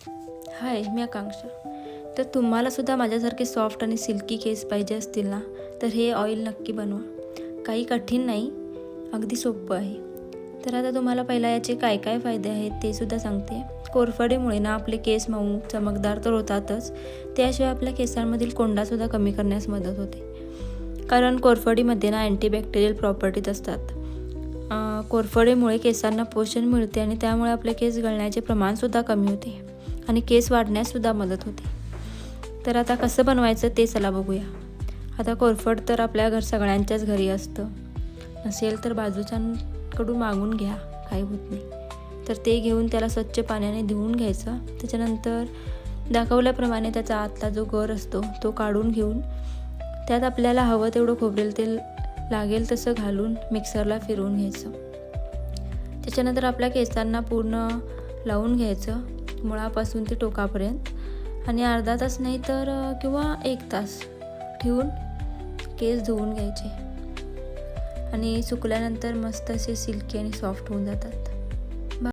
हाय, मी आकांक्षा. तर तुम्हालासुद्धा माझ्यासारखे सॉफ्ट आणि सिल्की केस पाहिजे असतील ना, तर हे ऑइल नक्की बनवा. काही कठीण नाही, अगदी सोपं आहे. तर आता तुम्हाला पहिला याचे काय काय फायदे आहेत ते सुद्धा सांगते. कोरफडीमुळे ना आपले केस मऊ, चमकदार तर होतातच, त्याशिवाय आपल्या केसांमधील कोंडासुद्धा कमी करण्यास मदत होते. कारण कोरफडीमध्ये ना अँटीबॅक्टेरियल प्रॉपर्टीज असतात. कोरफडीमुळे केसांना पोषण मिळते आणि त्यामुळे आपले केस गळण्याचे प्रमाणसुद्धा कमी होते आणि केस वाढण्याससुद्धा मदत होते. तर आता कसं बनवायचं ते चला बघूया. आता कोरफड तर आपल्या सगळ्यांच्याच घरी असतं. नसेल तर बाजूच्यांकडून मागून घ्या, काही होत नाही. तर ते घेऊन त्याला स्वच्छ पाण्याने धुवून घ्यायचं. त्याच्यानंतर दाखवल्याप्रमाणे त्याचा आतला जो गर असतो तो काढून घेऊन त्यात आपल्याला हवं तेवढं खोबरेल तेल लागेल तसं घालून मिक्सरला फिरवून घ्यायचं. त्याच्यानंतर आपल्या केसांना पूर्ण लावून घ्यायचं, मुळापासून ते टोकापर्यंत, आणि अर्धा तास नाही तर किंवा 1 तास ठेवून केस धुवून घ्यायचे आणि सुकल्यानंतर मस्त असे सिल्की आणि सॉफ्ट होऊन जातात.